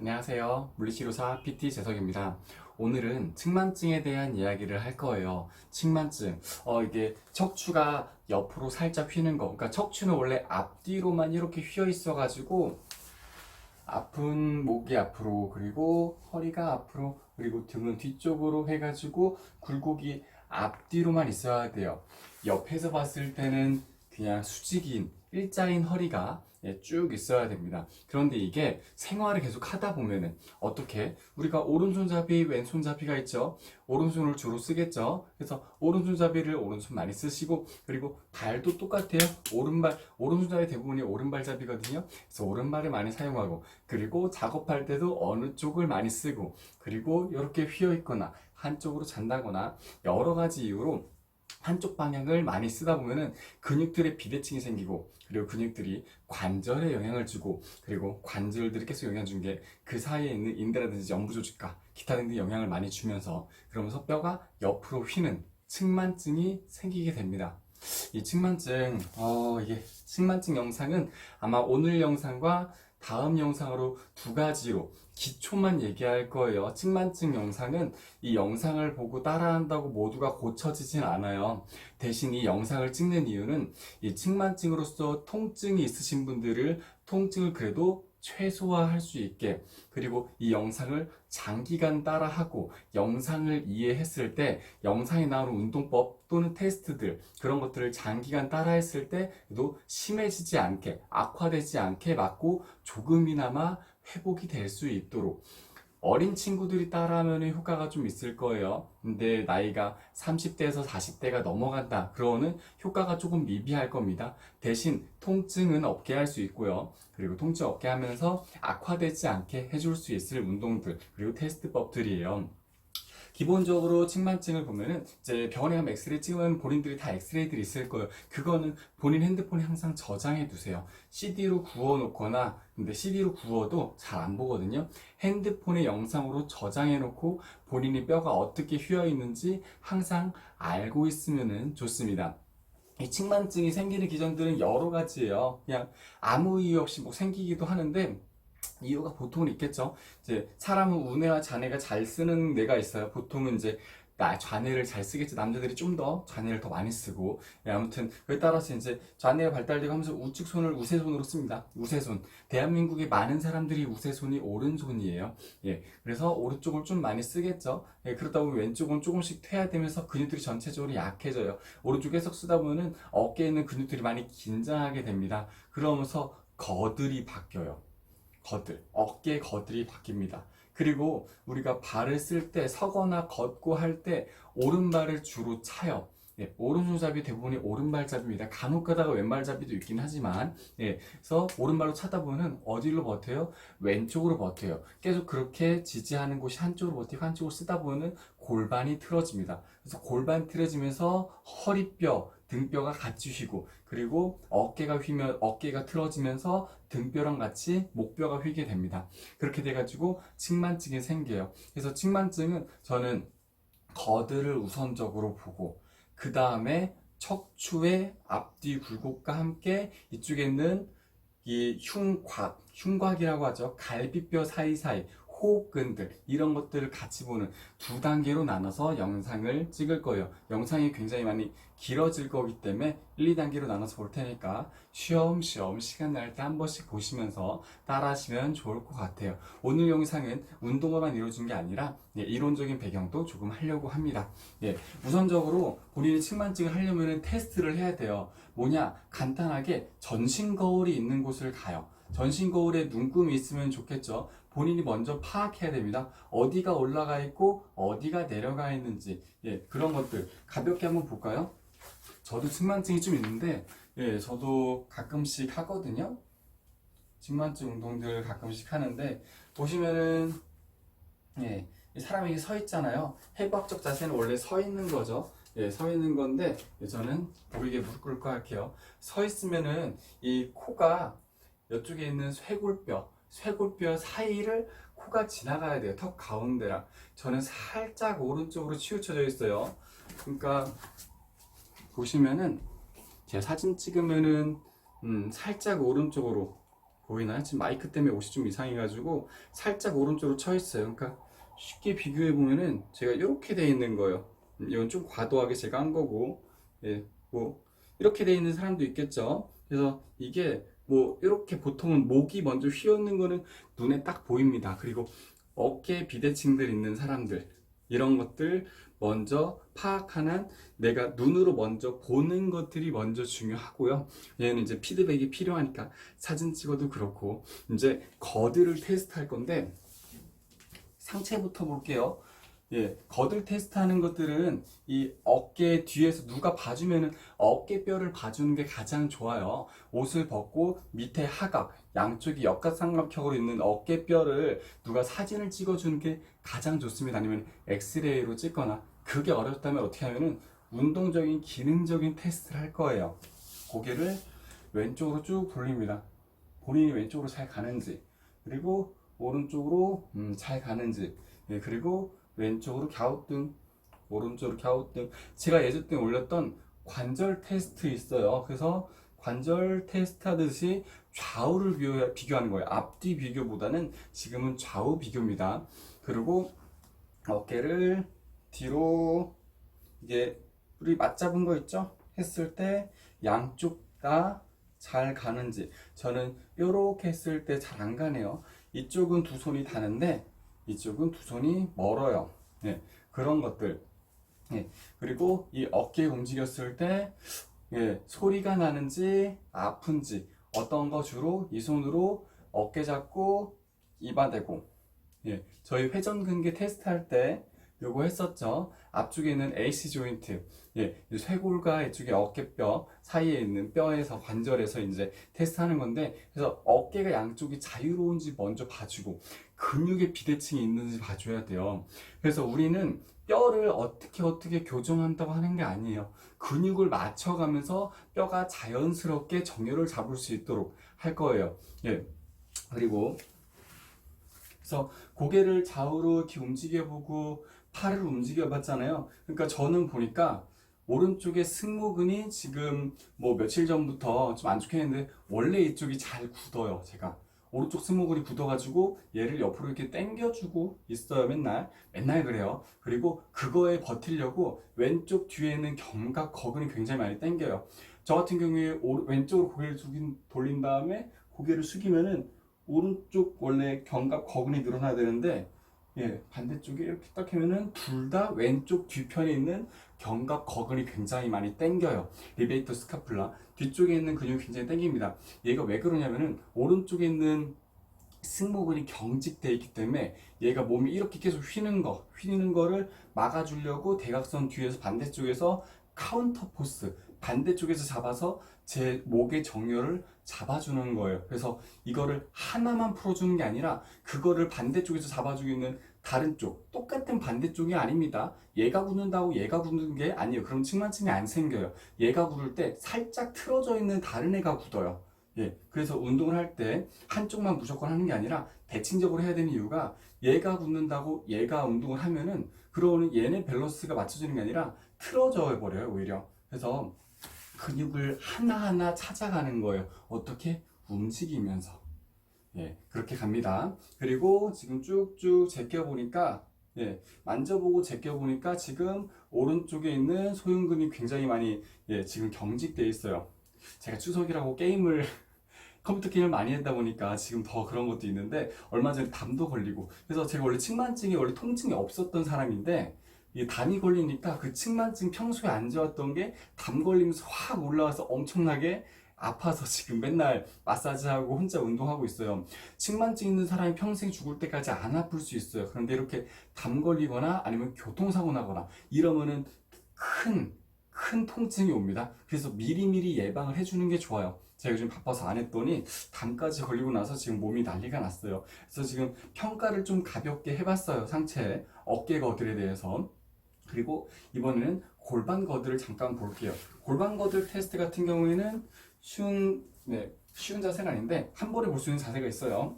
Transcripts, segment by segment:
안녕하세요. 물리치료사 PT 재석입니다. 오늘은 측만증에 대한 이야기를 할 거예요. 측만증. 이게 척추가 옆으로 살짝 휘는 거. 그러니까 척추는 원래 앞뒤로만 이렇게 휘어 있어가지고 아픈 목이 앞으로, 그리고 허리가 앞으로, 그리고 등은 뒤쪽으로 해가지고 굴곡이 앞뒤로만 있어야 돼요. 옆에서 봤을 때는 그냥 수직인 일자인 허리가 쭉 있어야 됩니다. 그런데 이게 생활을 계속 하다 보면은 어떻게 우리가 오른손잡이 왼손잡이가 있죠. 오른손을 주로 쓰겠죠. 그래서 오른손잡이를 오른손 많이 쓰시고, 그리고 발도 똑같아요. 오른손잡이 대부분이 오른발잡이거든요. 그래서 오른발을 많이 사용하고, 그리고 작업할 때도 어느 쪽을 많이 쓰고, 그리고 이렇게 휘어 있거나 한쪽으로 잔다거나 여러 가지 이유로 한쪽 방향을 많이 쓰다 보면은 근육들의 비대칭이 생기고, 그리고 근육들이 관절에 영향을 주고, 그리고 관절들이 계속 영향 준 게 그 사이에 있는 인대라든지 연부 조직과 기타 등등 영향을 많이 주면서, 그러면서 뼈가 옆으로 휘는 측만증이 생기게 됩니다. 이 측만증, 이게 측만증 영상은 아마 오늘 영상과 다음 영상으로 두 가지로 기초만 얘기할 거예요. 측만증 영상은 이 영상을 보고 따라한다고 모두가 고쳐지진 않아요. 대신 이 영상을 찍는 이유는 이 측만증으로서 통증이 있으신 분들을 통증을 그래도 최소화할 수 있게, 그리고 이 영상을 장기간 따라하고 영상을 이해했을 때 영상에 나오는 운동법 또는 테스트들, 그런 것들을 장기간 따라했을 때도 심해지지 않게, 악화되지 않게 막고 조금이나마 회복이 될 수 있도록, 어린 친구들이 따라하면 효과가 좀 있을 거예요. 근데 나이가 30대에서 40대가 넘어간다 그러면 효과가 조금 미비할 겁니다. 대신 통증은 없게 할 수 있고요. 그리고 통증 없게 하면서 악화되지 않게 해줄 수 있을 운동들, 그리고 테스트법들이에요. 기본적으로 측만증을 보면은 이제 병원에 가면 엑스레이 찍으면 본인들이 다 엑스레이들이 있을 거예요. 그거는 본인 핸드폰에 항상 저장해 두세요. CD로 구워 놓거나, 근데 CD로 구워도 잘 안 보거든요. 핸드폰에 영상으로 저장해 놓고 본인이 뼈가 어떻게 휘어 있는지 항상 알고 있으면 좋습니다. 이 측만증이 생기는 기전들은 여러 가지예요. 그냥 아무 이유 없이 뭐 생기기도 하는데, 이유가 보통은 있겠죠. 이제 사람은 우뇌와 좌뇌가 잘 쓰는 뇌가 있어요. 보통은 이제 좌뇌를 잘 쓰겠지. 남자들이 좀 더 좌뇌를 더 많이 쓰고. 아무튼 그에 따라서 이제 좌뇌가 발달되고 하면서 우측 손을 우세손으로 씁니다. 우세손. 대한민국의 많은 사람들이 우세손이 오른손이에요. 그래서 오른쪽을 좀 많이 쓰겠죠. 그러다 보면 왼쪽은 조금씩 퇴화되면서 근육들이 전체적으로 약해져요. 오른쪽 계속 쓰다 보면은 어깨에 있는 근육들이 많이 긴장하게 됩니다. 그러면서 거들이 바뀌어요. 어깨 거들이 바뀝니다. 그리고 우리가 발을 쓸 때, 서거나 걷고 할 때 오른발을 주로 차요. 오른손잡이 대부분이 오른발잡이입니다. 간혹 가다가 왼발잡이도 있긴 하지만, 그래서 오른발로 차다 보면 어디로 버텨요? 왼쪽으로 버텨요. 계속 그렇게 지지하는 곳이 한쪽으로 버티고 한쪽으로 쓰다 보면 골반이 틀어집니다. 그래서 골반 틀어지면서 허리뼈, 등뼈가 같이 휘고, 그리고 어깨가 틀어지면서 등뼈랑 같이 목뼈가 휘게 됩니다. 그렇게 돼가지고 측만증이 생겨요. 그래서 측만증은 저는 거드를 우선적으로 보고, 그 다음에 척추의 앞뒤 굴곡과 함께 이쪽에 있는 이 흉곽이라고 하죠. 갈비뼈 사이사이 호흡근들, 이런 것들을 같이 보는 두 단계로 나눠서 영상을 찍을 거예요. 영상이 굉장히 많이 길어질 거기 때문에 1, 2단계로 나눠서 볼 테니까 쉬엄쉬엄 시간 날 때 한 번씩 보시면서 따라 하시면 좋을 것 같아요. 오늘 영상은 운동으로만 이루어진 게 아니라 이론적인 배경도 조금 하려고 합니다. 우선적으로 본인이 측만증을 하려면 테스트를 해야 돼요. 뭐냐? 간단하게 전신 거울이 있는 곳을 가요. 전신 거울에 눈금이 있으면 좋겠죠. 본인이 먼저 파악해야 됩니다. 어디가 올라가 있고 어디가 내려가 있는지, 그런 것들 가볍게 한번 볼까요? 저도 측만증이 좀 있는데, 저도 가끔씩 하거든요. 측만증 운동들 가끔씩 하는데, 보시면은, 사람이 서 있잖아요. 해부학적 자세는 원래 서 있는 거죠. 서 있는 건데, 저는 보이게 무릎 꿇고 할게요. 서 있으면은 이 코가 이쪽에 있는 쇄골뼈 사이를 코가 지나가야 돼요. 턱 가운데랑. 저는 살짝 오른쪽으로 치우쳐져 있어요. 그러니까 보시면은 제가 사진 찍으면은 살짝 오른쪽으로 보이나요? 지금 마이크 때문에 옷이 좀 이상해가지고 살짝 오른쪽으로 쳐 있어요. 그러니까 쉽게 비교해 보면은 제가 이렇게 돼 있는 거예요. 이건 좀 과도하게 제가 한 거고, 예, 뭐 이렇게 돼 있는 사람도 있겠죠. 그래서 이게 뭐 이렇게 보통은 목이 먼저 휘었는 거는 눈에 딱 보입니다. 그리고 어깨 비대칭들 있는 사람들, 이런 것들 먼저 파악하는, 내가 눈으로 먼저 보는 것들이 먼저 중요하고요. 얘는 이제 피드백이 필요하니까 사진 찍어도 그렇고. 이제 거드를 테스트할 건데 상체부터 볼게요. 예, 거들 테스트하는 것들은 이 어깨 뒤에서 누가 봐주면은 어깨뼈를 봐주는 게 가장 좋아요. 옷을 벗고 밑에 하각, 양쪽이 역삼각형으로 있는 어깨뼈를 누가 사진을 찍어주는 게 가장 좋습니다. 아니면 엑스레이로 찍거나. 그게 어렵다면 어떻게 하면은 운동적인 기능적인 테스트를 할 거예요. 고개를 왼쪽으로 쭉 돌립니다. 본인이 왼쪽으로 잘 가는지, 그리고 오른쪽으로 잘 가는지, 예, 그리고 왼쪽으로 갸우뚱, 오른쪽으로 갸우뚱. 제가 예전에 올렸던 관절 테스트 있어요. 그래서 관절 테스트 하듯이 좌우를 비교하는 거예요. 앞뒤 비교보다는 지금은 좌우 비교입니다. 그리고 어깨를 뒤로, 이게 우리 맞잡은 거 있죠? 했을 때 양쪽 다 잘 가는지. 저는 이렇게 했을 때 잘 안 가네요. 이쪽은 두 손이 닿는데 이쪽은 두 손이 멀어요. 예, 그런 것들. 예, 그리고 이 어깨 움직였을 때, 예, 소리가 나는지 아픈지. 어떤 거 주로 이 손으로 어깨 잡고 이바대고. 예, 저희 회전근개 테스트할 때 요거 했었죠. 앞쪽에 있는 AC 조인트, 예, 이 쇄골과 이쪽에 어깨뼈 사이에 있는 뼈에서, 관절에서 이제 테스트하는 건데, 그래서 어깨가 양쪽이 자유로운지 먼저 봐주고 근육의 비대칭이 있는지 봐줘야 돼요. 그래서 우리는 뼈를 어떻게 교정한다고 하는 게 아니에요. 근육을 맞춰가면서 뼈가 자연스럽게 정렬을 잡을 수 있도록 할 거예요. 예, 그리고 그래서 고개를 좌우로 이렇게 움직여보고 팔을 움직여봤잖아요. 그러니까 저는 보니까 오른쪽에 승모근이 지금 뭐 며칠 전부터 좀 안 좋게 했는데, 원래 이쪽이 잘 굳어요. 제가 오른쪽 승모근이 굳어가지고 얘를 옆으로 이렇게 당겨주고 있어요. 맨날 그래요. 그리고 그거에 버티려고 왼쪽 뒤에 있는 견갑 거근이 굉장히 많이 당겨요. 저 같은 경우에 왼쪽으로 고개를 돌린 다음에 고개를 숙이면은 오른쪽 원래 견갑 거근이 늘어나야 되는데, 예, 반대쪽에 이렇게 딱 하면은 둘 다 왼쪽 뒤편에 있는 견갑 거근이 굉장히 많이 당겨요. 리베이터 스카플라 뒤쪽에 있는 근육이 굉장히 당깁니다. 얘가 왜 그러냐면은 오른쪽에 있는 승모근이 경직되어 있기 때문에 얘가 몸이 이렇게 계속 휘는 거를 막아주려고 대각선 뒤에서 반대쪽에서 카운터 포스, 반대쪽에서 잡아서 제 목의 정렬을 잡아주는 거예요. 그래서 이거를 하나만 풀어주는 게 아니라 그거를 반대쪽에서 잡아주고 있는 다른 쪽, 똑같은 반대쪽이 아닙니다. 얘가 굳는다고 얘가 굳는 게 아니에요. 그럼 측만증이 안 생겨요. 얘가 굳을 때 살짝 틀어져 있는 다른 애가 굳어요. 예, 그래서 운동을 할 때 한쪽만 무조건 하는 게 아니라 대칭적으로 해야 되는 이유가, 얘가 굳는다고 얘가 운동을 하면은 그러면 얘네 밸런스가 맞춰지는 게 아니라 틀어져 버려요, 오히려. 그래서 근육을 하나하나 찾아가는 거예요. 어떻게? 움직이면서. 예, 그렇게 갑니다. 그리고 지금 쭉쭉 제껴보니까, 예, 만져보고 제껴보니까 지금 오른쪽에 있는 소흉근이 굉장히 많이, 예, 지금 경직되어 있어요. 제가 추석이라고 컴퓨터 게임을 많이 했다 보니까 지금 더 그런 것도 있는데, 얼마 전에 담도 걸리고. 그래서 제가 원래 측만증이 원래 통증이 없었던 사람인데, 이 담이 걸리니까 그 측만증 평소에 안 좋았던 게 담 걸리면서 확 올라와서 엄청나게 아파서 지금 맨날 마사지하고 혼자 운동하고 있어요. 측만증 있는 사람이 평생 죽을 때까지 안 아플 수 있어요. 그런데 이렇게 담 걸리거나 아니면 교통사고 나거나 이러면은 큰 통증이 옵니다. 그래서 미리미리 예방을 해주는 게 좋아요. 제가 요즘 바빠서 안 했더니 담까지 걸리고 나서 지금 몸이 난리가 났어요. 그래서 지금 평가를 좀 가볍게 해봤어요. 상체, 어깨 거들에 대해서. 그리고 이번에는 골반 거들을 잠깐 볼게요. 골반 거들 테스트 같은 경우에는 쉬운 자세는 아닌데 한 번에 볼 수 있는 자세가 있어요.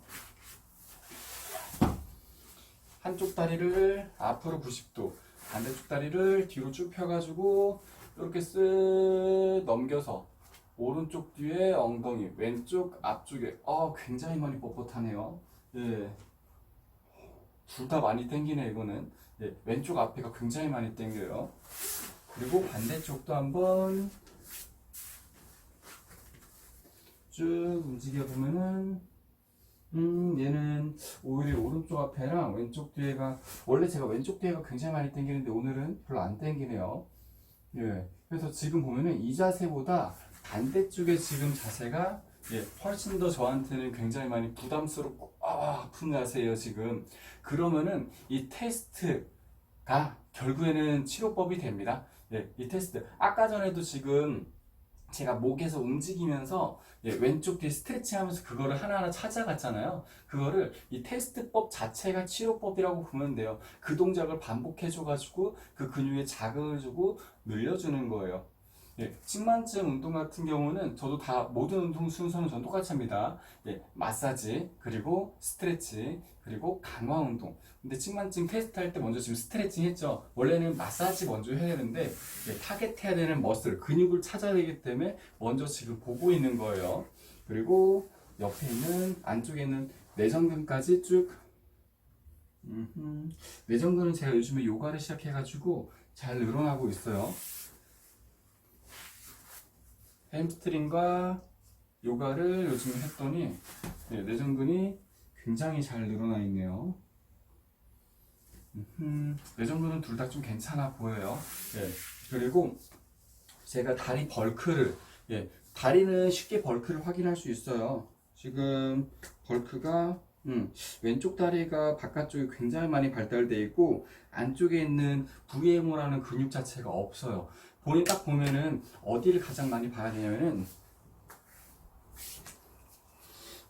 한쪽 다리를 앞으로 90도, 반대쪽 다리를 뒤로 쭉 펴가지고 이렇게 쓱 넘겨서 오른쪽 뒤에 엉덩이, 왼쪽 앞쪽에 굉장히 많이 뻣뻣하네요. 예, 둘 다 많이 당기네 이거는. 예, 왼쪽 앞에가 굉장히 많이 당겨요. 그리고 반대쪽도 한번 쭉 움직여 보면은 얘는 오히려 오른쪽 앞에랑 왼쪽 뒤에가, 원래 제가 왼쪽 뒤에가 굉장히 많이 당기는데 오늘은 별로 안 당기네요. 예, 그래서 지금 보면은 이 자세보다 반대쪽에 지금 자세가 훨씬 더 저한테는 굉장히 많이 부담스럽고 아픈 자세예요 지금. 그러면은 이 테스트가 결국에는 치료법이 됩니다. 이 테스트 아까 전에도 지금 제가 목에서 움직이면서 왼쪽 뒤에 스트레칭 하면서 그거를 하나하나 찾아갔잖아요. 그거를 이 테스트법 자체가 치료법이라고 보면 돼요. 그 동작을 반복해줘가지고 그 근육에 자극을 주고 늘려주는 거예요. 측만증 운동 같은 경우는 저도 다 모든 운동 순서는 전 똑같이 합니다. 마사지, 그리고 스트레칭, 그리고 강화 운동. 근데 측만증 테스트 할 때 먼저 지금 스트레칭 했죠. 원래는 마사지 먼저 해야 되는데 타겟해야 되는 머슬, 근육을 찾아야 되기 때문에 먼저 지금 보고 있는 거예요. 그리고 옆에 있는 안쪽에 있는 내전근까지 쭉. 내전근은 제가 요즘에 요가를 시작해가지고 잘 늘어나고 있어요. 햄스트링과 요가를 요즘 했더니 내전근이 굉장히 잘 늘어나 있네요. 내전근은 둘 다 좀 괜찮아 보여요. 그리고 제가 다리 벌크를, 다리는 쉽게 벌크를 확인할 수 있어요. 지금 벌크가 왼쪽 다리가 바깥쪽이 굉장히 많이 발달되어 있고 안쪽에 있는 VMO라는 근육 자체가 없어요. 본인 딱 보면은 어디를 가장 많이 봐야 되냐면은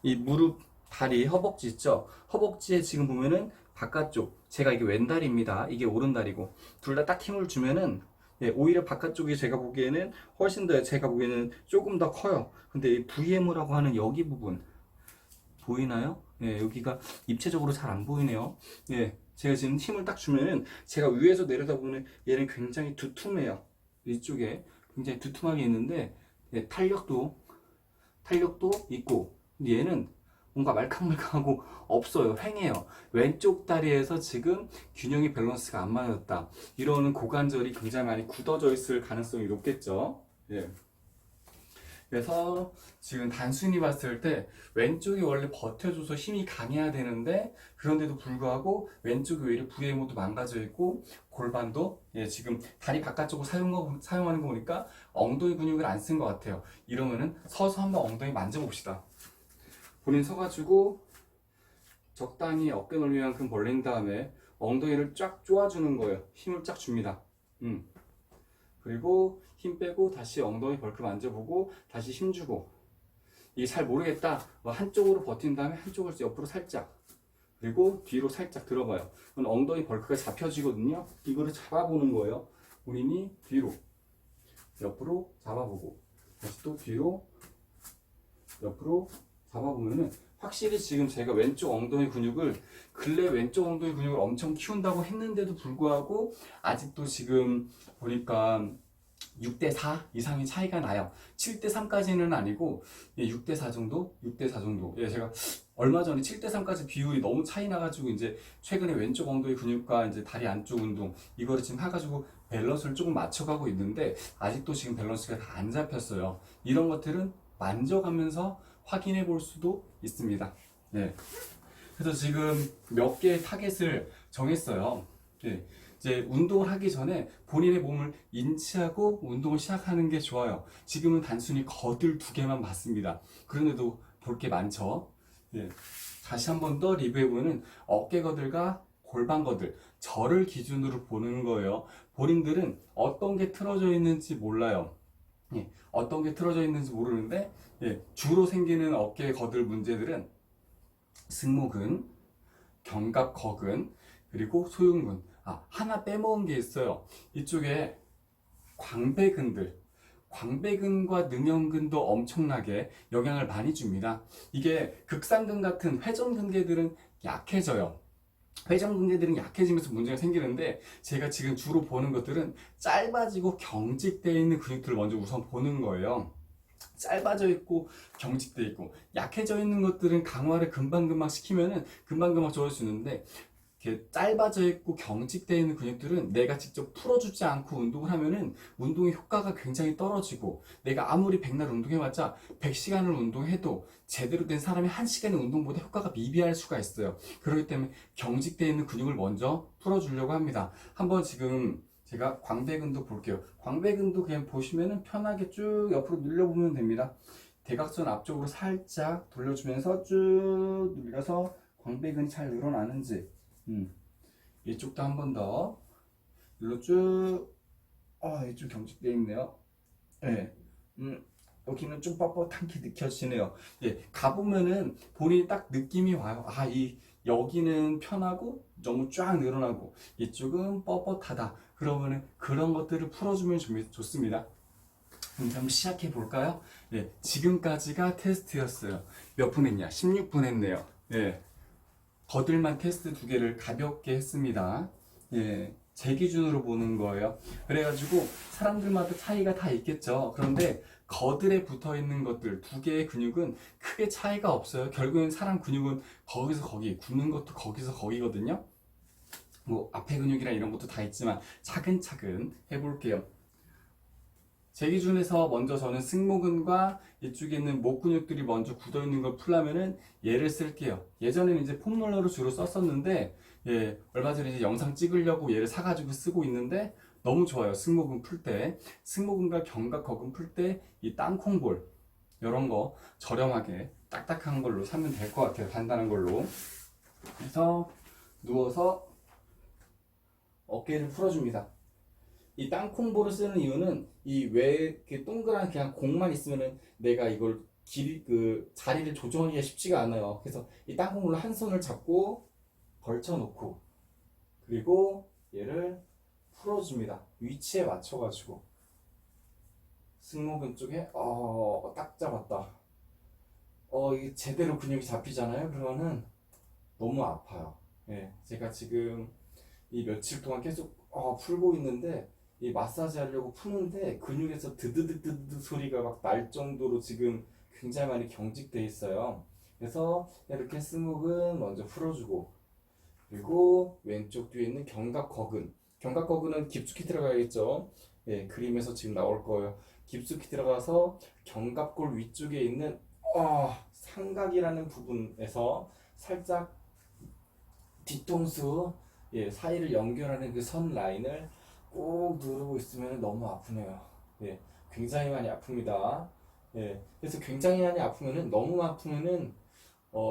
이 무릎, 다리, 허벅지 있죠? 허벅지에 지금 보면은 바깥쪽, 제가 이게 왼다리입니다. 이게 오른다리고 둘 다 딱 힘을 주면은 오히려 바깥쪽이 제가 보기에는 훨씬 더, 제가 보기에는 조금 더 커요. 근데 이 VMO라고 하는 여기 부분 보이나요? 여기가 입체적으로 잘 안 보이네요. 제가 지금 힘을 딱 주면은 제가 위에서 내려다보면 얘는 굉장히 두툼해요. 이쪽에 굉장히 두툼하게 있는데 탄력도 있고, 근데 얘는 뭔가 말캉말캉하고 없어요. 횡해요. 왼쪽 다리에서 지금 균형이 밸런스가 안 맞았다. 이러는 고관절이 굉장히 많이 굳어져 있을 가능성이 높겠죠. 그래서 지금 단순히 봤을 때 왼쪽이 원래 버텨줘서 힘이 강해야 되는데 그런데도 불구하고 왼쪽이 오히려 VMO도 망가져 있고 골반도 지금 다리 바깥쪽으로 사용하는 거 보니까 엉덩이 근육을 안 쓴 것 같아요. 이러면은 서서 한번 엉덩이 만져봅시다. 본인 서가지고 적당히 어깨 넓이만큼 벌린 다음에 엉덩이를 쫙 쪼아주는 거예요. 힘을 쫙 줍니다. 그리고 힘 빼고 다시 엉덩이 벌크 만져보고 다시 힘 주고. 이게 잘 모르겠다, 한쪽으로 버틴 다음에 한쪽을 옆으로 살짝, 그리고 뒤로 살짝 들어봐요. 그럼 엉덩이 벌크가 잡혀지거든요. 이거를 잡아보는 거예요. 본인이 뒤로 옆으로 잡아보고 다시 또 뒤로 옆으로 잡아보면은 확실히 지금 제가 왼쪽 엉덩이 근육을 근래 왼쪽 엉덩이 근육을 엄청 키운다고 했는데도 불구하고 아직도 지금 보니까 6대4 이상의 차이가 나요. 7대3까지는 아니고 6대4 정도? 6대4 정도. 제가 얼마 전에 7대3까지 비율이 너무 차이 나가지고 이제 최근에 왼쪽 엉덩이 근육과 이제 다리 안쪽 운동 이거를 지금 해가지고 밸런스를 조금 맞춰가고 있는데 아직도 지금 밸런스가 다 안 잡혔어요. 이런 것들은 만져가면서 확인해 볼 수도 있습니다. 그래서 지금 몇 개의 타겟을 정했어요. 이제 운동을 하기 전에 본인의 몸을 인지하고 운동을 시작하는 게 좋아요. 지금은 단순히 거들 2개만 봤습니다. 그런데도 볼 게 많죠. 다시 한 번 더 리뷰해보면 어깨 거들과 골반 거들, 저를 기준으로 보는 거예요. 본인들은 어떤 게 틀어져 있는지 몰라요. 어떤 게 틀어져 있는지 모르는데 주로 생기는 어깨 거들 문제들은 승모근, 견갑거근, 그리고 소흉근. 하나 빼먹은 게 있어요. 이쪽에 광배근과 능형근도 엄청나게 영향을 많이 줍니다. 이게 극상근 같은 회전근개들은 약해져요. 회전근개들은 약해지면서 문제가 생기는데 제가 지금 주로 보는 것들은 짧아지고 경직되어 있는 근육들을 먼저 우선 보는 거예요. 짧아져 있고 경직돼 있고, 약해져 있는 것들은 강화를 금방금방 시키면은 금방금방 좋아지는데, 이렇게 짧아져 있고 경직되어 있는 근육들은 내가 직접 풀어주지 않고 운동을 하면은 운동의 효과가 굉장히 떨어지고, 내가 아무리 백날 운동해봤자 100시간을 운동해도 제대로 된 사람이 1시간의 운동보다 효과가 미비할 수가 있어요. 그렇기 때문에 경직되어 있는 근육을 먼저 풀어주려고 합니다. 한번 지금 제가 광배근도 볼게요. 광배근도 그냥 보시면은 편하게 쭉 옆으로 눌려보면 됩니다. 대각선 앞쪽으로 살짝 돌려주면서 쭉 눌려서 광배근이 잘 늘어나는지, 이쪽도 한 번 더 일로 쭉, 이쪽 경직되어 있네요. 예. 여기는 좀 뻣뻣한 게 느껴지네요. 예, 가보면은 본인이 딱 느낌이 와요. 여기는 편하고 너무 쫙 늘어나고 이쪽은 뻣뻣하다. 그러면은 그런 것들을 풀어주면 좋습니다. 한번 시작해 볼까요? 예, 지금까지가 테스트였어요. 몇 분 했냐? 16분 했네요. 예, 거들만 테스트 2개를 가볍게 했습니다. 예, 제 기준으로 보는 거예요. 그래가지고 사람들마다 차이가 다 있겠죠. 그런데 거들에 붙어 있는 것들 2개의 근육은 크게 차이가 없어요. 결국엔 사람 근육은 거기서 거기, 굳는 것도 거기서 거기거든요. 뭐 앞에 근육이랑 이런 것도 다 있지만 차근차근 해볼게요. 제 기준에서 먼저 저는 승모근과 이쪽에 있는 목 근육들이 먼저 굳어 있는 걸 풀려면은 얘를 쓸게요. 예전에는 이제 폼롤러로 주로 썼었는데, 예, 얼마 전에 이제 영상 찍으려고 얘를 사가지고 쓰고 있는데 너무 좋아요. 승모근 풀 때, 승모근과 견갑거근 풀 때 이 땅콩볼 이런 거 저렴하게 딱딱한 걸로 사면 될 것 같아요. 단단한 걸로. 그래서 누워서 어깨를 풀어줍니다. 이 땅콩볼을 쓰는 이유는 이 왜 동그란 그냥 공만 있으면은 내가 이걸 자리를 조정하기가 쉽지가 않아요. 그래서 이 땅콩볼로 한 손을 잡고 걸쳐 놓고, 그리고 얘를 풀어줍니다. 위치에 맞춰가지고 승모근 쪽에 딱 잡았다. 이게 제대로 근육이 잡히잖아요. 그러면은 너무 아파요. 예, 제가 지금 이 며칠 동안 계속 풀고 있는데, 이 마사지 하려고 푸는데 근육에서 드드드드 소리가 막 날 정도로 지금 굉장히 많이 경직돼 있어요. 그래서 이렇게 승모근 먼저 풀어주고, 그리고 왼쪽 뒤에 있는 견갑거근은 깊숙이 들어가야겠죠. 예, 그림에서 지금 나올 거예요. 깊숙이 들어가서 견갑골 위쪽에 있는 삼각이라는 부분에서 살짝 뒤통수, 예, 사이를 연결하는 그 선 라인을 꼭 누르고 있으면 너무 아프네요. 예, 굉장히 많이 아픕니다. 예, 그래서 굉장히 많이 아프면은, 너무 아프면은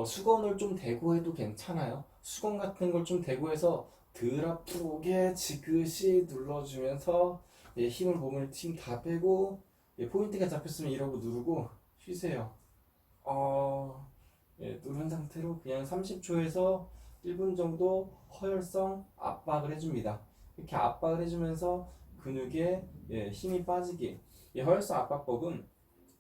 수건을 좀 대고 해도 괜찮아요. 수건 같은 걸 좀 대고 해서 덜 아프게 지그시 눌러주면서, 예, 힘 다 빼고, 예, 포인트가 잡혔으면 이러고 누르고 쉬세요. 예, 누른 상태로 그냥 30초에서 1분 정도 허혈성 압박을 해줍니다. 이렇게 압박을 해주면서 근육에, 예, 힘이 빠지게. 이 허혈성 압박법은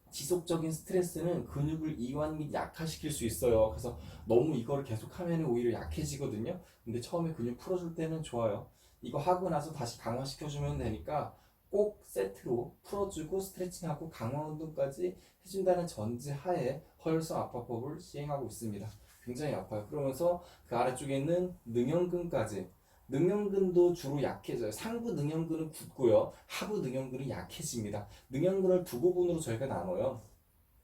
지속적인 스트레스는 근육을 이완 및 약화시킬 수 있어요. 그래서 너무 이거를 계속하면 오히려 약해지거든요. 근데 처음에 근육 풀어줄 때는 좋아요. 이거 하고 나서 다시 강화시켜주면 되니까 꼭 세트로 풀어주고 스트레칭하고 강화 운동까지 해준다는 전제하에 허혈성 압박법을 시행하고 있습니다. 굉장히 아파요. 그러면서 그 아래쪽에 있는 능형근까지. 능형근도 주로 약해져요. 상부 능형근은 굳고요. 하부 능형근은 약해집니다. 능형근을 2부분으로 저희가 나눠요.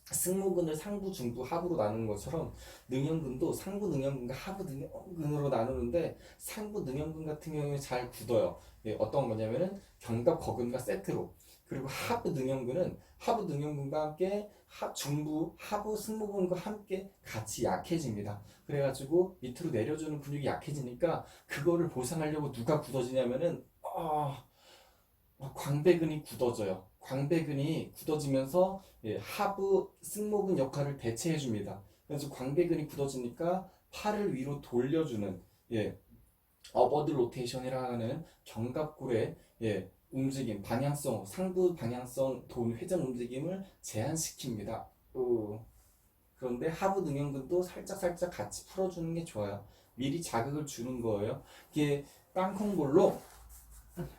승모근을 상부, 중부, 하부로 나누는 것처럼 능형근도 상부 능형근과 하부 능형근으로 나누는데, 상부 능형근 같은 경우에 잘 굳어요. 예, 어떤 거냐면은 견갑거근과 세트로. 그리고 하부 능형근과 함께 중부, 하부 승모근과 함께 같이 약해집니다. 그래가지고 밑으로 내려주는 근육이 약해지니까 그거를 보상하려고 누가 굳어지냐면은 광배근이 굳어져요. 광배근이 굳어지면서, 예, 하부 승모근 역할을 대체해줍니다. 그래서 광배근이 굳어지니까 팔을 위로 돌려주는, 예, 어버드 로테이션이라 하는 견갑골의, 예, 움직임, 방향성, 상부 방향성 회전 움직임을 제한시킵니다. 그런데 하부 능형근도 살짝 같이 풀어주는 게 좋아요. 미리 자극을 주는 거예요. 이게 땅콩볼로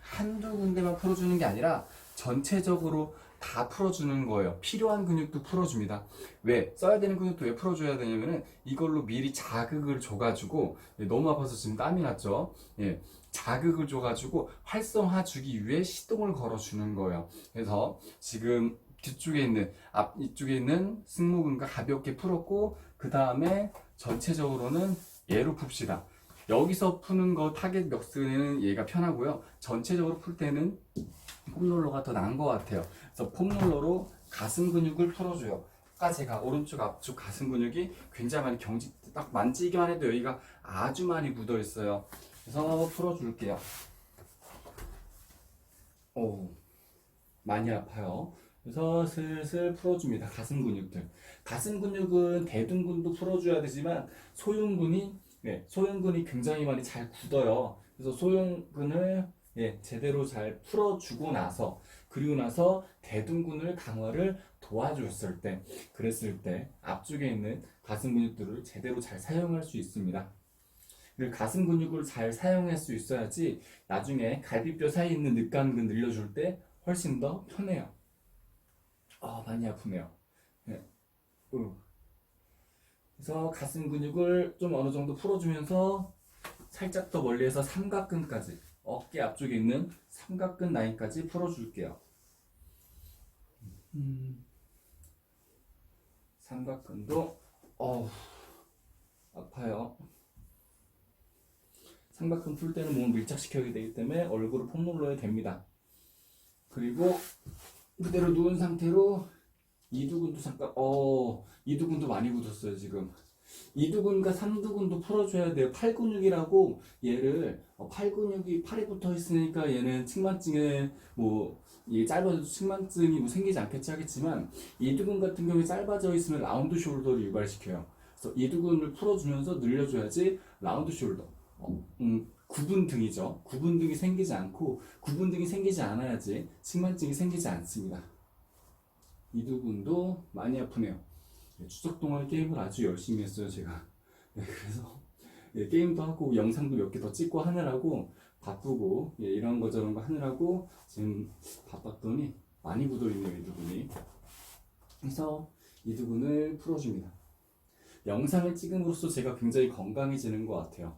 한두 군데만 풀어주는 게 아니라 전체적으로 다 풀어주는 거예요. 필요한 근육도 풀어줍니다. 왜? 써야 되는 근육도 왜 풀어줘야 되냐면은 이걸로 미리 자극을 줘가지고 너무 아파서 지금 땀이 났죠. 예, 자극을 줘가지고 활성화 주기 위해 시동을 걸어주는 거예요. 그래서 지금 뒤쪽에 있는 이쪽에 있는 승모근과 가볍게 풀었고 그 다음에 전체적으로는 얘로 풉시다. 여기서 푸는 거 타겟 멱스는 얘가 편하고요. 전체적으로 풀 때는 폼롤러가 더 나은 것 같아요. 그래서 폼롤러로 가슴 근육을 풀어줘요. 아까 제가 오른쪽 앞쪽 가슴 근육이 굉장히 많이 딱 만지기만 해도 여기가 아주 많이 묻어 있어요. 그래서 풀어줄게요. 오, 많이 아파요. 그래서 슬슬 풀어줍니다. 가슴 근육들. 가슴 근육은 대둔근도 풀어줘야 되지만 소흉근이 굉장히 많이 잘 굳어요. 그래서 소흉근을 제대로 잘 풀어주고 나서 그리고 나서 대둔근을 강화를 도와줬을 때 그랬을 때 앞쪽에 있는 가슴 근육들을 제대로 잘 사용할 수 있습니다. 그리고 가슴 근육을 잘 사용할 수 있어야지 나중에 갈비뼈 사이에 있는 늑간근 늘려줄 때 훨씬 더 편해요. 많이 아프네요. 네. 그래서 가슴 근육을 좀 어느 정도 풀어주면서 살짝 더 멀리해서 삼각근까지 어깨 앞쪽에 있는 삼각근 라인까지 풀어줄게요. 삼각근도 아파요. 삼각근 풀 때는 몸을 밀착시켜야 되기 때문에 얼굴을 폼롤러에 댑니다. 그리고 그대로 누운 상태로 이두근도 잠깐 이두근도 많이 굳었어요 지금. 이두근과 삼두근도 풀어줘야 돼요. 팔근육이라고 얘를 팔근육이 팔에 붙어 있으니까 얘는 측만증에 이게 짧아져도 측만증이 생기지 않겠지 하겠지만 이두근 같은 경우에 짧아져 있으면 라운드 숄더를 유발시켜요. 그래서 이두근을 풀어주면서 늘려줘야지 라운드 숄더. 구분 등이죠. 구분 등이 생기지 않고 구분 등이 생기지 않아야지 측만증이 생기지 않습니다. 이두근도 많이 아프네요. 추석 동안 게임을 아주 열심히 했어요 제가. 그래서 게임도 하고 영상도 몇 개 더 찍고 하느라고 바쁘고 이런 거 저런 거 하느라고 지금 바빴더니 많이 묻어있네요 이두근이. 그래서 이두근을 풀어줍니다. 영상을 찍음으로써 제가 굉장히 건강해지는 것 같아요.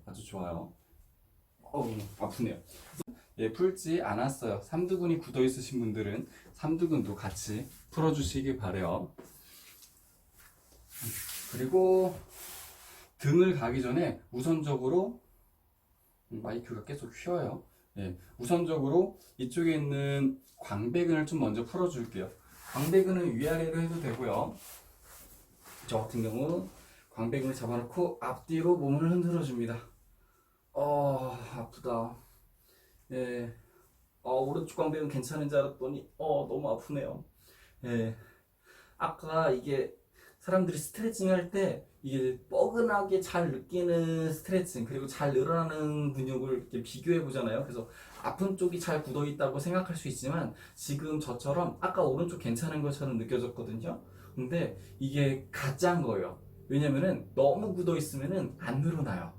아주 좋아요. 아프네요. 풀지 않았어요. 삼두근이 굳어 있으신 분들은 삼두근도 같이 풀어주시기 바래요. 그리고 등을 가기 전에 우선적으로 마이크가 계속 휘어요. 우선적으로 이쪽에 있는 광배근을 좀 먼저 풀어줄게요. 광배근은 위아래로 해도 되고요. 저 같은 경우 광배근을 잡아놓고 앞뒤로 몸을 흔들어 줍니다. 아프다. 오른쪽 광배근 괜찮은 줄 알았더니 너무 아프네요. 아까 이게 사람들이 스트레칭 할 때 이게 뻐근하게 잘 느끼는 스트레칭 그리고 잘 늘어나는 근육을 이렇게 비교해 보잖아요. 그래서 아픈 쪽이 잘 굳어 있다고 생각할 수 있지만 지금 저처럼 아까 오른쪽 괜찮은 것처럼 느껴졌거든요. 근데 이게 가짜인 거예요. 왜냐면은 너무 굳어 있으면은 안 늘어나요.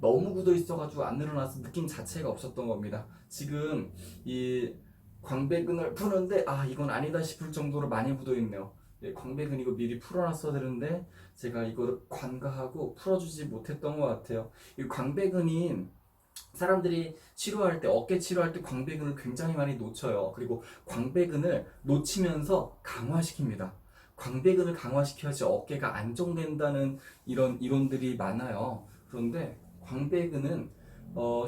너무 굳어 있어가지고 안 늘어나서 느낌 자체가 없었던 겁니다. 지금 이 광배근을 푸는데 이건 아니다 싶을 정도로 많이 묻어 있네요. 광배근 이거 미리 풀어놨어야 되는데 제가 이거를 관가하고 풀어주지 못했던 것 같아요. 이 광배근이 사람들이 치료할 때 어깨 치료할 때 광배근을 굉장히 많이 놓쳐요. 그리고 광배근을 놓치면서 강화시킵니다. 광배근을 강화시켜야지 어깨가 안정된다는 이런 이론들이 많아요. 그런데 광배근은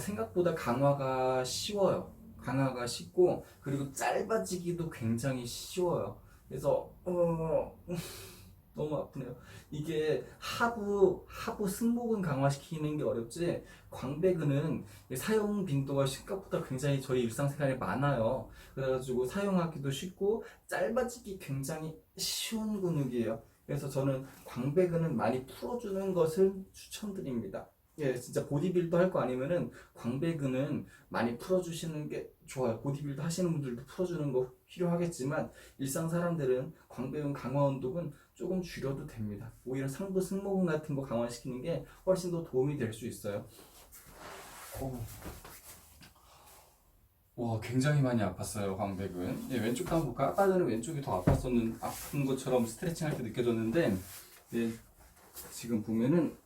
생각보다 강화가 쉬워요. 강화가 쉽고 그리고 짧아지기도 굉장히 쉬워요. 그래서 너무 아프네요. 이게 하부 승모근 강화시키는 게 어렵지 광배근은 사용 빈도가 생각보다 굉장히 저희 일상생활에 많아요. 그래가지고 사용하기도 쉽고 짧아지기 굉장히 쉬운 근육이에요. 그래서 저는 광배근은 많이 풀어주는 것을 추천드립니다. 진짜 보디빌더 할 거 아니면은 광배근은 많이 풀어주시는 게 좋아요. 보디빌더 하시는 분들도 풀어주는 거 필요하겠지만 일상 사람들은 광배근 강화 운동은 조금 줄여도 됩니다. 오히려 상부 승모근 같은 거 강화시키는 게 훨씬 더 도움이 될 수 있어요. 와, 굉장히 많이 아팠어요, 광배근. 예, 왼쪽도 한번 볼까? 아까 전에 왼쪽이 더 아픈 것처럼 스트레칭 할 때 느껴졌는데, 예, 지금 보면은,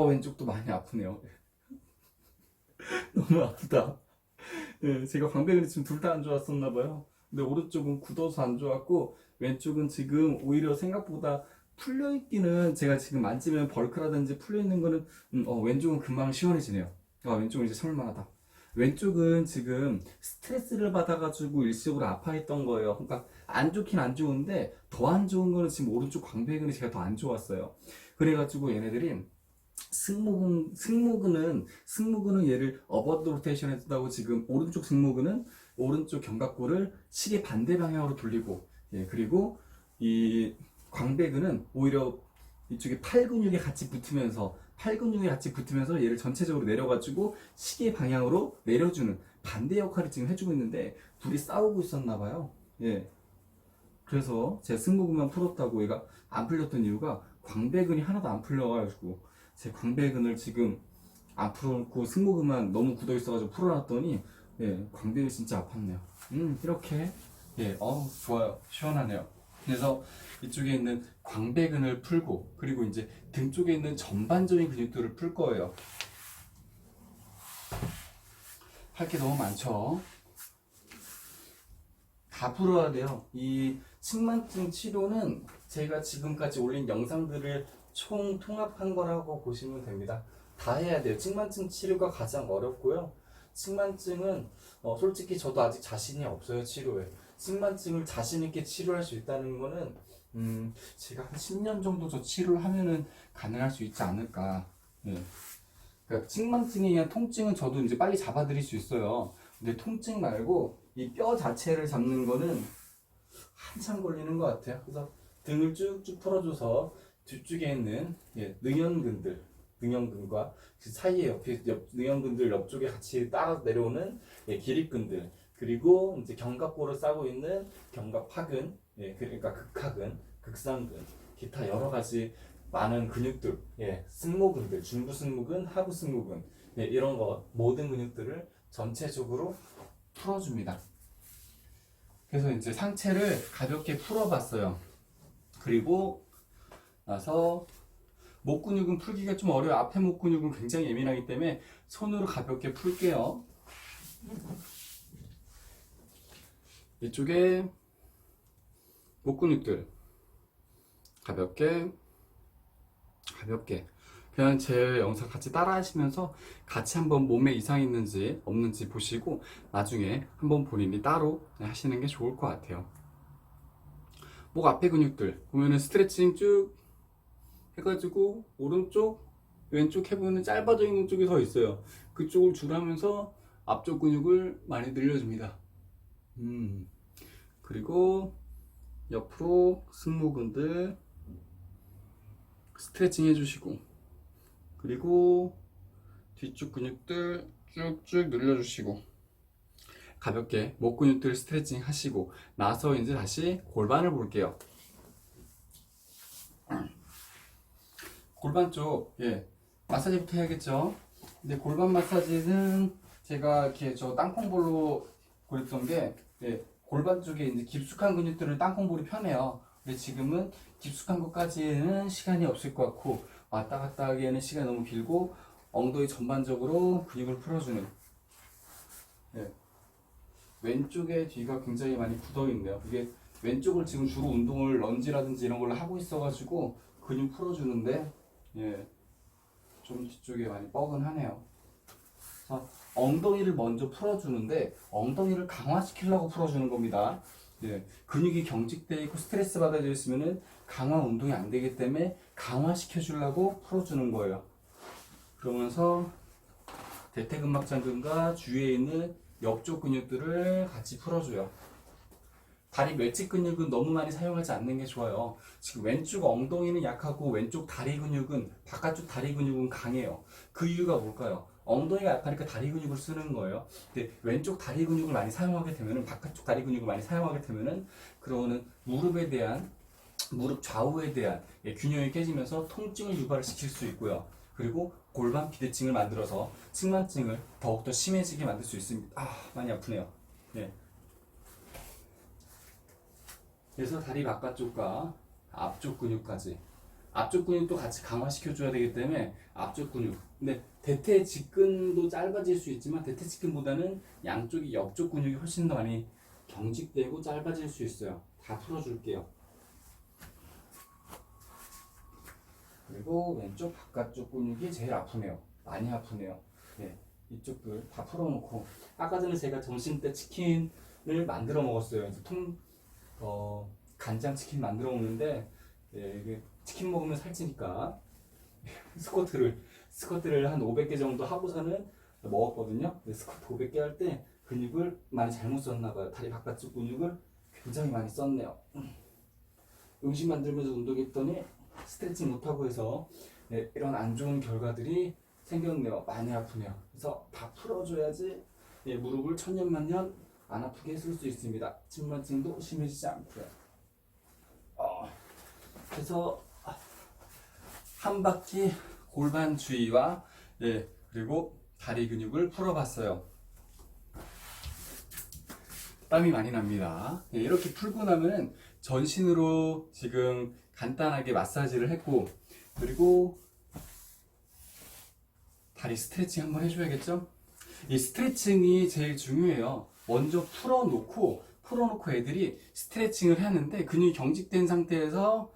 왼쪽도 많이 아프네요. 너무 아프다. 예, 제가 광배근이 지금 둘 다 안 좋았었나 봐요. 근데 오른쪽은 굳어서 안 좋았고, 왼쪽은 지금 오히려 생각보다 풀려있기는 제가 지금 만지면 벌크라든지 풀려있는 거는, 왼쪽은 금방 시원해지네요. 왼쪽은 이제 참을만하다. 왼쪽은 지금 스트레스를 받아가지고 일시적으로 아파했던 거예요. 그러니까 안 좋긴 안 좋은데, 더 안 좋은 거는 지금 오른쪽 광배근이 제가 더 안 좋았어요. 그래가지고 얘네들이 승모근은 얘를 어버드 로테이션 했다고 지금 오른쪽 승모근은 오른쪽 견갑골을 시계 반대 방향으로 돌리고, 예, 그리고 이 광배근은 오히려 이쪽에 팔 근육이 같이 붙으면서 얘를 전체적으로 내려가지고 시계 방향으로 내려주는 반대 역할을 지금 해주고 있는데 둘이 싸우고 있었나 봐요. 예. 그래서 제 승모근만 풀었다고 얘가 안 풀렸던 이유가 광배근이 하나도 안 풀려가지고 제 광배근을 지금 안 풀어놓고 승모근만 너무 굳어 있어가지고 풀어놨더니, 예, 광배근이 진짜 아팠네요. 이렇게, 예, 좋아요. 시원하네요. 그래서 이쪽에 있는 광배근을 풀고, 그리고 이제 등 쪽에 있는 전반적인 근육들을 풀 거예요. 할 게 너무 많죠. 다 풀어야 돼요. 이 측만증 치료는 제가 지금까지 올린 영상들을 총 통합한 거라고 보시면 됩니다. 다 해야 돼요. 측만증 치료가 가장 어렵고요. 측만증은 솔직히 저도 아직 자신이 없어요, 치료에. 측만증을 자신 있게 치료할 수 있다는 거는 제가 한 10년 정도 저 치료를 하면은 가능할 수 있지 않을까. 예. 그러니까 측만증에 의한 통증은 저도 이제 빨리 잡아드릴 수 있어요. 근데 통증 말고 이 뼈 자체를 잡는 거는 한참 걸리는 것 같아요. 그래서 등을 쭉쭉 풀어줘서 뒤쪽에 있는, 예, 능형근과 그 사이에 능형근들 옆쪽에 같이 따라 내려오는, 예, 기립근들, 그리고 이제 견갑골을 싸고 있는 견갑하근, 예, 그러니까 극하근, 극상근, 기타 여러 가지 많은 근육들, 예, 승모근들, 중부 승모근, 하부 승모근, 예, 이런 거 모든 근육들을 전체적으로 풀어줍니다. 그래서 이제 상체를 가볍게 풀어봤어요. 그리고 나서 목 근육은 풀기가 좀 어려워요. 앞에 목 근육은 굉장히 예민하기 때문에 손으로 가볍게 풀게요. 이쪽에 목 근육들 가볍게 그냥 제 영상 같이 따라 하시면서 같이 한번 몸에 이상이 있는지 없는지 보시고 나중에 한번 본인이 따로 하시는 게 좋을 것 같아요. 목 앞에 근육들 보면은 스트레칭 쭉 해가지고 오른쪽 왼쪽 해보면 짧아져 있는 쪽이 더 있어요. 그쪽을 줄하면서 앞쪽 근육을 많이 늘려줍니다. 그리고 옆으로 승모근들 스트레칭 해주시고, 그리고 뒤쪽 근육들 쭉쭉 늘려주시고, 가볍게 목 근육들 스트레칭 하시고 나서 이제 다시 골반을 볼게요. 골반 쪽, 예, 마사지부터 해야겠죠. 근데 골반 마사지는 제가 이렇게 저 땅콩볼로 그랬던 게, 예, 골반 쪽에 이제 깊숙한 근육들은 땅콩볼이 편해요. 근데 지금은 깊숙한 것까지는 시간이 없을 것 같고 왔다 갔다 하기에는 시간이 너무 길고 엉덩이 전반적으로 근육을 풀어주는, 예, 왼쪽의 뒤가 굉장히 많이 굳어 있네요. 이게 왼쪽을 지금 주로 운동을 런지라든지 이런 걸로 하고 있어가지고 근육 풀어주는데, 예, 좀 뒤쪽에 많이 뻐근하네요. 그래서 엉덩이를 먼저 풀어주는데 엉덩이를 강화시키려고 풀어주는 겁니다. 예, 근육이 경직되어 있고 스트레스 받아져 있으면은 강화 운동이 안 되기 때문에 강화시켜 주려고 풀어주는 거예요. 그러면서 대퇴근막장근과 주위에 있는 옆쪽 근육들을 같이 풀어줘요. 다리 외측 근육은 너무 많이 사용하지 않는 게 좋아요. 지금 왼쪽 엉덩이는 약하고 왼쪽 다리 근육은, 바깥쪽 다리 근육은 강해요. 그 이유가 뭘까요? 엉덩이가 약하니까 다리 근육을 쓰는 거예요. 근데 왼쪽 다리 근육을 많이 사용하게 되면은, 바깥쪽 다리 근육을 많이 사용하게 되면은, 그러는 무릎 좌우에 대한, 예, 균형이 깨지면서 통증을 유발시킬 수 있고요. 그리고 골반 비대칭을 만들어서 측만증을 더욱더 심해지게 만들 수 있습니다. 많이 아프네요. 네. 그래서 다리 바깥쪽과 앞쪽 근육까지, 앞쪽 근육도 같이 강화시켜줘야 되기 때문에 앞쪽 근육. 근데 대퇴 직근도 짧아질 수 있지만 대퇴 직근보다는 양쪽이 옆쪽 근육이 훨씬 더 많이 경직되고 짧아질 수 있어요. 다 풀어줄게요. 그리고 왼쪽 바깥쪽 근육이 제일 아프네요. 많이 아프네요. 네, 이쪽들 다 풀어놓고, 아까 전에 제가 점심 때 치킨을 만들어 먹었어요. 그래서 간장 치킨 만들어 먹는데, 이게 치킨 먹으면 살찌니까 스쿼트를 한 500개 정도 하고서는 먹었거든요. 스쿼트 500개 할 때 근육을 많이 잘못 썼나 봐요. 다리 바깥쪽 근육을 굉장히 많이 썼네요. 음식 만들면서 운동했더니 스트레칭 못하고 해서 이런 안 좋은 결과들이 생겼네요. 많이 아프네요. 그래서 다 풀어줘야지 무릎을 천년만년 안 아프게 해줄 수 있습니다. 측만증도 심해지지 않고요. 그래서 한 바퀴 골반 주위와 그리고 다리 근육을 풀어봤어요. 땀이 많이 납니다. 이렇게 풀고 나면 전신으로 지금 간단하게 마사지를 했고, 그리고 다리 스트레칭 한번 해줘야겠죠? 이 스트레칭이 제일 중요해요. 먼저 풀어놓고 애들이 스트레칭을 하는데 근육이 경직된 상태에서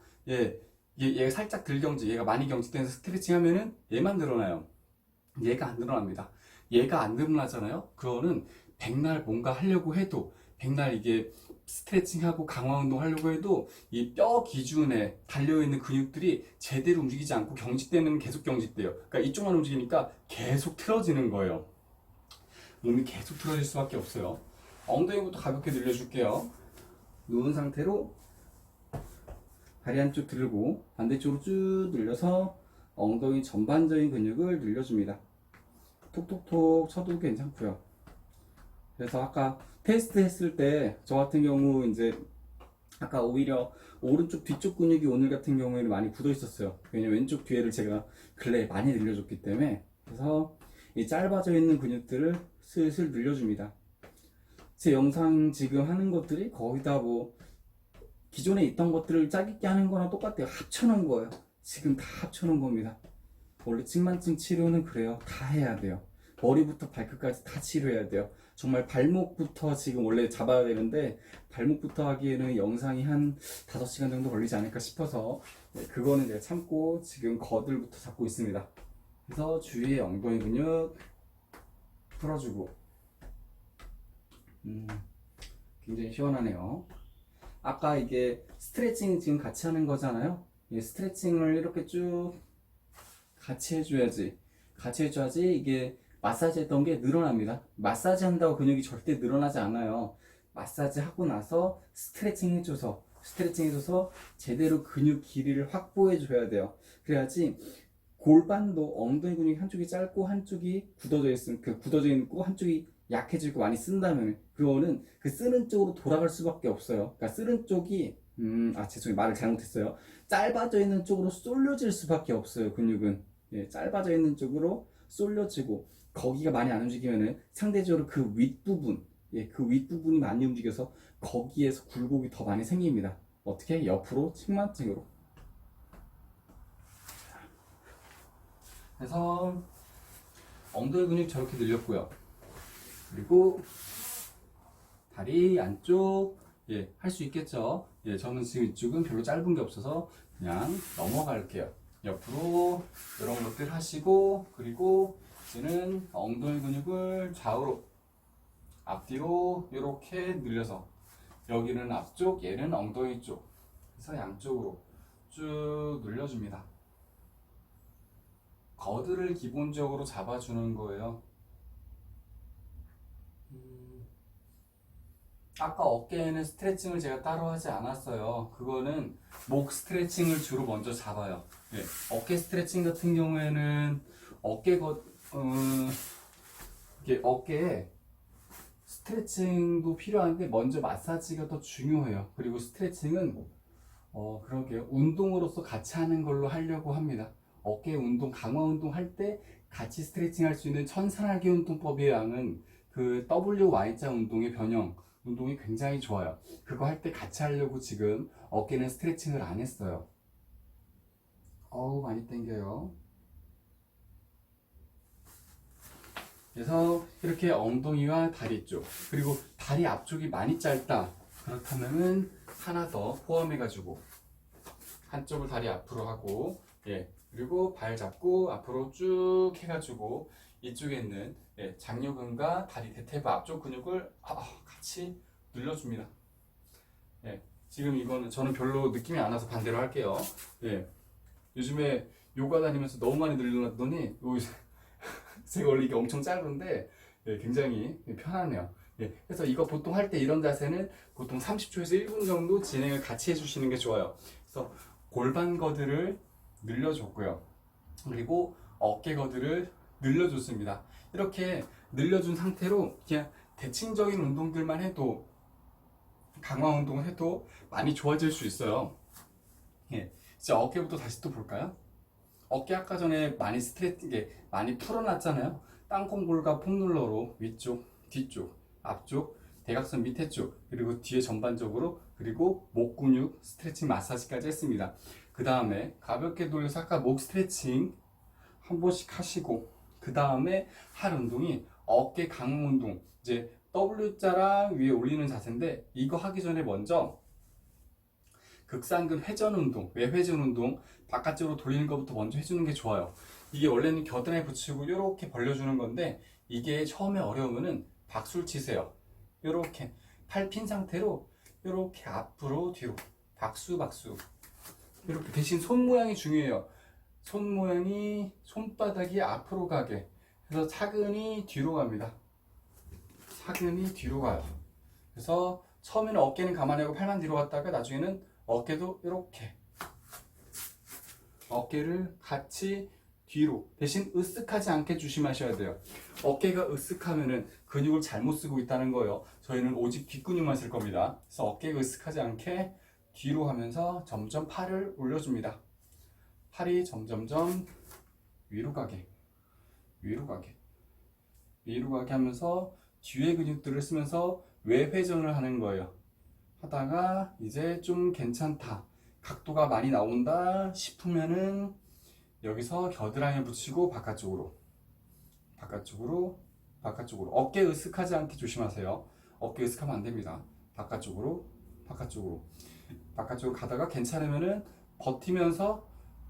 얘가 살짝 덜 경직, 얘가 많이 경직돼서 스트레칭 하면은 얘만 늘어나요. 얘가 안 늘어납니다. 얘가 안 늘어나잖아요. 그거는 백날 뭔가 하려고 해도, 백날 이게 스트레칭하고 강화 운동 하려고 해도 이 뼈 기준에 달려있는 근육들이 제대로 움직이지 않고 경직되는, 계속 경직돼요. 그러니까 이쪽만 움직이니까 계속 틀어지는 거예요. 몸이 계속 틀어질 수밖에 없어요. 엉덩이부터 가볍게 늘려줄게요. 누운 상태로 다리 한쪽 들고 반대쪽으로 쭉 늘려서 엉덩이 전반적인 근육을 늘려줍니다. 톡톡톡 쳐도 괜찮고요. 그래서 아까 테스트 했을 때 저 같은 경우 이제 아까 오히려 오른쪽 뒤쪽 근육이 오늘 같은 경우에는 많이 굳어 있었어요. 왜냐면 왼쪽 뒤에를 제가 근래에 많이 늘려줬기 때문에. 그래서 이 짧아져 있는 근육들을 슬슬 늘려줍니다. 제 영상 지금 하는 것들이 거의 다 기존에 있던 것들을 짜깁기 하는 거랑 똑같아요. 합쳐놓은 거예요. 지금 다 합쳐놓은 겁니다. 원래 측만증 치료는 그래요. 다 해야 돼요. 머리부터 발끝까지 다 치료해야 돼요. 정말 발목부터 지금 원래 잡아야 되는데 발목부터 하기에는 영상이 한 5시간 정도 걸리지 않을까 싶어서 그거는 제가 참고 지금 거들부터 잡고 있습니다. 그래서 주위에 엉덩이 근육 풀어주고 굉장히 시원하네요. 아까 이게 스트레칭 지금 같이 하는 거잖아요. 이 스트레칭을 이렇게 쭉 같이 해줘야지 이게 마사지 했던 게 늘어납니다. 마사지 한다고 근육이 절대 늘어나지 않아요. 마사지 하고 나서 스트레칭 해줘서 제대로 근육 길이를 확보해 줘야 돼요. 그래야지 골반도 엉덩이 근육이 한쪽이 짧고 한쪽이 굳어져 있으면, 굳어져 있고 한쪽이 약해지고 많이 쓴다면 그거는 그 쓰는 쪽으로 돌아갈 수밖에 없어요. 그러니까 쓰는 쪽이 죄송해요, 말을 잘못했어요. 짧아져 있는 쪽으로 쏠려질 수밖에 없어요. 근육은 짧아져 있는 쪽으로 쏠려지고, 거기가 많이 안 움직이면은 상대적으로 그 윗부분, 그 윗부분이 많이 움직여서 거기에서 굴곡이 더 많이 생깁니다. 어떻게? 옆으로 측만증으로. 그래서 엉덩이 근육 저렇게 늘렸고요. 그리고 다리 안쪽 할 수 있겠죠. 저는 지금 이쪽은 별로 짧은 게 없어서 그냥 넘어갈게요. 옆으로 이런 것들 하시고, 그리고 이제는 엉덩이 근육을 좌우로 앞뒤로 이렇게 늘려서, 여기는 앞쪽, 얘는 엉덩이 쪽, 그래서 양쪽으로 쭉 늘려줍니다. 거드를 기본적으로 잡아주는 거예요. 아까 어깨에는 스트레칭을 제가 따로 하지 않았어요. 그거는 목 스트레칭을 주로 먼저 잡아요. 어깨 스트레칭 같은 경우에는 어깨에 스트레칭도 필요한데 먼저 마사지가 더 중요해요. 그리고 스트레칭은 그러게요, 운동으로서 같이 하는 걸로 하려고 합니다. 어깨 운동, 강화 운동 할 때 같이 스트레칭 할 수 있는 천사날개 운동법에 의한 그 WY자 운동의 변형 운동이 굉장히 좋아요. 그거 할 때 같이 하려고 지금 어깨는 스트레칭을 안 했어요. 어우, 많이 당겨요. 그래서 이렇게 엉덩이와 다리 쪽, 그리고 다리 앞쪽이 많이 짧다. 그렇다면은 하나 더 포함해가지고 한쪽을 다리 앞으로 하고, 예, 그리고 발 잡고 앞으로 쭉 해가지고 이쪽에 있는 장요근과 다리 대퇴부 앞쪽 근육을 같이 늘려줍니다. 예, 지금 이거는 저는 별로 느낌이 안 와서 반대로 할게요. 예, 요즘에 요가 다니면서 너무 많이 늘려놨더니 제가 원래 이게 엄청 짧은데 굉장히 편하네요. 그래서 이거 보통 할 때 이런 자세는 보통 30초에서 1분 정도 진행을 같이 해주시는 게 좋아요. 그래서 골반 거드를 늘려줬고요. 그리고 어깨 거드를 늘려줬습니다. 이렇게 늘려준 상태로 그냥 대칭적인 운동들만 해도, 강화 운동을 해도 많이 좋아질 수 있어요. 이제 어깨부터 다시 또 볼까요? 어깨 아까 전에 많이 많이 풀어놨잖아요. 땅콩볼과 폼롤러로 위쪽, 뒤쪽, 앞쪽, 대각선 밑에 쪽, 그리고 뒤에 전반적으로, 그리고 목 근육 스트레칭 마사지까지 했습니다. 그 다음에 가볍게 돌려서 아까 목 스트레칭 한 번씩 하시고, 그 다음에 할 운동이 어깨 강화 운동, 이제 W자랑 위에 올리는 자세인데, 이거 하기 전에 먼저 극상근 회전 운동, 외회전 운동 바깥쪽으로 돌리는 것부터 먼저 해주는 게 좋아요. 이게 원래는 겨드랑이 붙이고 이렇게 벌려주는 건데, 이게 처음에 어려우면은 박수를 치세요. 이렇게 팔 핀 상태로 이렇게 앞으로 뒤로 박수 박수. 이렇게 대신 손 모양이 중요해요. 손 모양이 손바닥이 앞으로 가게. 그래서 차근히 뒤로 갑니다. 차근히 뒤로 가요. 그래서 처음에는 어깨는 가만히 하고 팔만 뒤로 갔다가 나중에는 어깨도 이렇게 어깨를 같이 뒤로, 대신 으쓱하지 않게 조심하셔야 돼요. 어깨가 으쓱하면은 근육을 잘못 쓰고 있다는 거예요. 저희는 오직 뒷근육만 쓸 겁니다. 그래서 어깨가 으쓱하지 않게 뒤로 하면서 점점 팔을 올려줍니다. 팔이 점점점 위로 가게, 위로 가게, 위로 가게 하면서 뒤에 근육들을 쓰면서 외회전을 하는 거예요. 하다가 이제 좀 괜찮다, 각도가 많이 나온다 싶으면은 여기서 겨드랑이 붙이고 바깥쪽으로, 바깥쪽으로, 바깥쪽으로. 어깨 으쓱하지 않게 조심하세요. 어깨 으쓱하면 안 됩니다. 바깥쪽으로, 바깥쪽으로, 바깥쪽으로 가다가 괜찮으면은 버티면서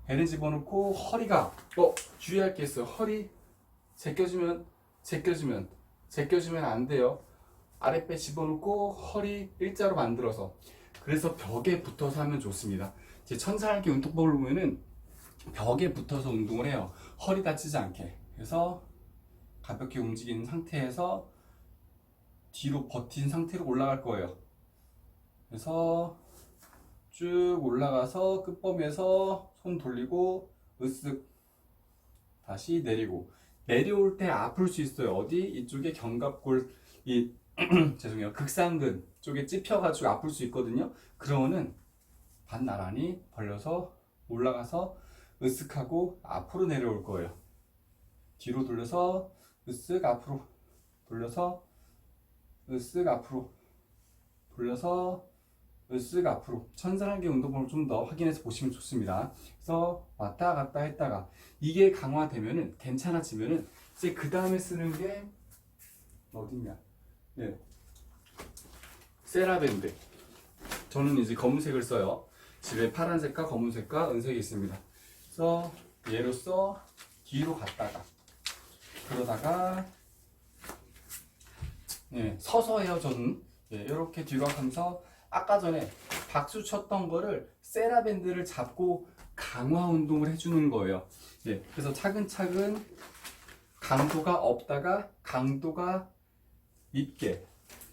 배를 집어넣고 허리가 주의할 게 있어요. 허리 제껴주면 안 돼요. 아랫배 집어넣고 허리 일자로 만들어서, 그래서 벽에 붙어서 하면 좋습니다. 제 천사날개 운동법을 보면은 벽에 붙어서 운동을 해요. 허리 다치지 않게. 그래서 가볍게 움직이는 상태에서 뒤로 버틴 상태로 올라갈 거예요. 그래서 쭉 올라가서 끝범에서 손 돌리고 으쓱 다시 내리고, 내려올 때 아플 수 있어요. 어디? 이쪽에 견갑골, 죄송해요, 극상근 쪽에 찝혀가지고 아플 수 있거든요. 그러면은 반나란히 벌려서 올라가서 으쓱하고 앞으로 내려올 거예요. 뒤로 돌려서 으쓱 앞으로, 돌려서 으쓱 앞으로, 돌려서 으쓱 앞으로. 천사날개 운동법을 좀 더 확인해서 보시면 좋습니다. 그래서 왔다 갔다 했다가 이게 강화되면은, 괜찮아지면은 이제 그 다음에 쓰는 게 어딨냐? 세라밴드. 저는 이제 검은색을 써요. 집에 파란색과 검은색과 은색이 있습니다. 그래서 얘로써 뒤로 갔다가, 그러다가 서서 해요. 저는 이렇게 뒤로 가면서 아까 전에 박수 쳤던 거를 세라밴드를 잡고 강화 운동을 해주는 거예요. 그래서 차근차근 강도가 없다가 강도가 있게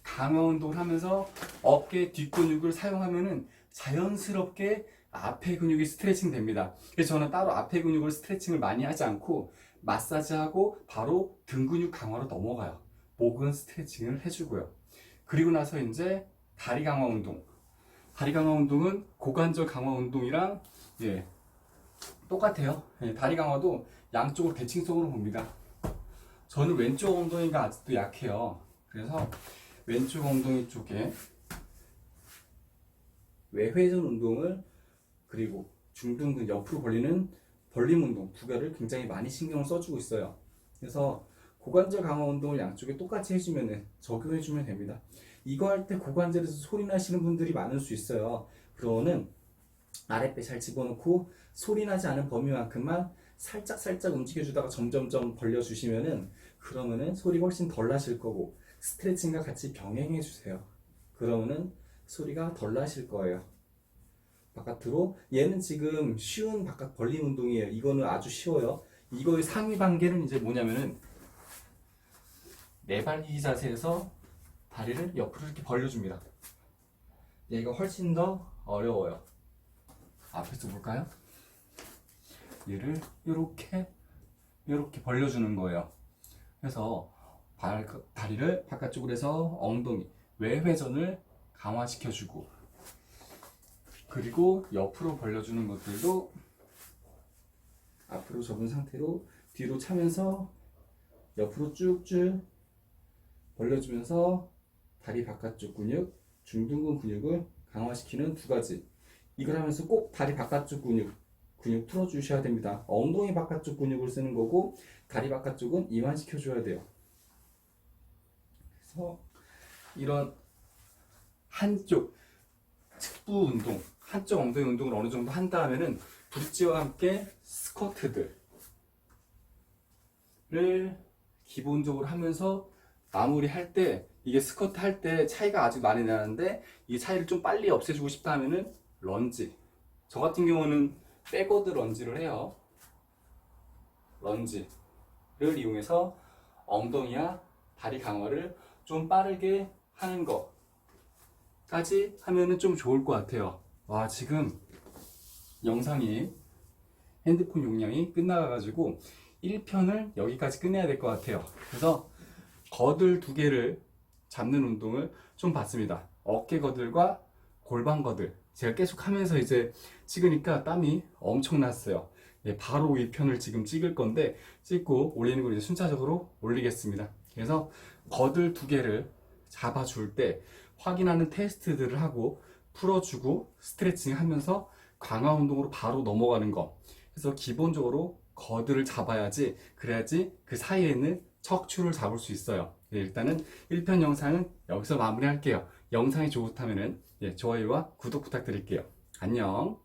강화 운동을 하면서 어깨 뒷근육을 사용하면은 자연스럽게 앞에 근육이 스트레칭 됩니다. 그래서 저는 따로 앞에 근육을 스트레칭을 많이 하지 않고 마사지하고 바로 등 근육 강화로 넘어가요. 목은 스트레칭을 해주고요. 그리고 나서 이제 다리 강화 운동. 다리 강화 운동은 고관절 강화 운동이랑 똑같아요. 예, 다리 강화도 양쪽으로 대칭성으로 봅니다. 저는 왼쪽 엉덩이가 아직도 약해요. 그래서 왼쪽 엉덩이 쪽에 외회전 운동을, 그리고 중둔근 옆으로 벌리는 벌림 운동 두 개를 굉장히 많이 신경을 써주고 있어요. 그래서 고관절 강화 운동을 양쪽에 똑같이 해주면, 적용해주면 됩니다. 이거 할 때 고관절에서 소리 나시는 분들이 많을 수 있어요. 그러면은 아랫배 잘 집어넣고 소리 나지 않은 범위만큼만 살짝 움직여주다가 점점점 벌려주시면은, 그러면은 소리가 훨씬 덜 나실 거고, 스트레칭과 같이 병행해주세요. 그러면은 소리가 덜 나실 거예요. 바깥으로. 얘는 지금 쉬운 바깥 벌림 운동이에요. 이거는 아주 쉬워요. 이거의 상위 단계는 이제 뭐냐면은 네발리기 자세에서 다리를 옆으로 이렇게 벌려줍니다. 얘가 훨씬 더 어려워요. 앞에서 볼까요? 얘를 이렇게 벌려주는 거예요. 그래서 다리를 바깥쪽으로 해서 엉덩이 외회전을 강화시켜주고, 그리고 옆으로 벌려주는 것들도 앞으로 접은 상태로 뒤로 차면서 옆으로 쭉쭉 벌려주면서 다리 바깥쪽 근육, 중둔근 근육을 강화시키는 두 가지. 이걸 하면서 꼭 다리 바깥쪽 근육 풀어주셔야 됩니다. 엉덩이 바깥쪽 근육을 쓰는 거고, 다리 바깥쪽은 이완시켜줘야 돼요. 그래서 이런 한쪽 측부 운동, 한쪽 엉덩이 운동을 어느 정도 한 다음에는 브릿지와 함께 스쿼트들을 기본적으로 하면서 마무리할 때, 이게 스쿼트 할 때 차이가 아주 많이 나는데 이 차이를 좀 빨리 없애주고 싶다 하면은 런지. 저 같은 경우는 백워드 런지를 해요. 런지를 이용해서 엉덩이와 다리 강화를 좀 빠르게 하는 것까지 하면은 좀 좋을 것 같아요. 와, 지금 영상이 핸드폰 용량이 끝나가지고 1편을 여기까지 끝내야 될 것 같아요. 그래서 거들 두 개를 잡는 운동을 좀 봤습니다. 어깨 거들과 골반 거들. 제가 계속 하면서 이제 찍으니까 땀이 엄청 났어요. 예, 바로 이 편을 지금 찍을 건데, 찍고 올리는 걸 이제 순차적으로 올리겠습니다. 그래서 거들 두 개를 잡아줄 때 확인하는 테스트들을 하고 풀어주고 스트레칭 하면서 강화 운동으로 바로 넘어가는 거. 그래서 기본적으로 거들을 잡아야지, 그래야지 그 사이에 있는 척추를 잡을 수 있어요. 네, 일단은 1편 영상은 여기서 마무리할게요. 영상이 좋다면은 좋아요와 구독 부탁드릴게요. 안녕.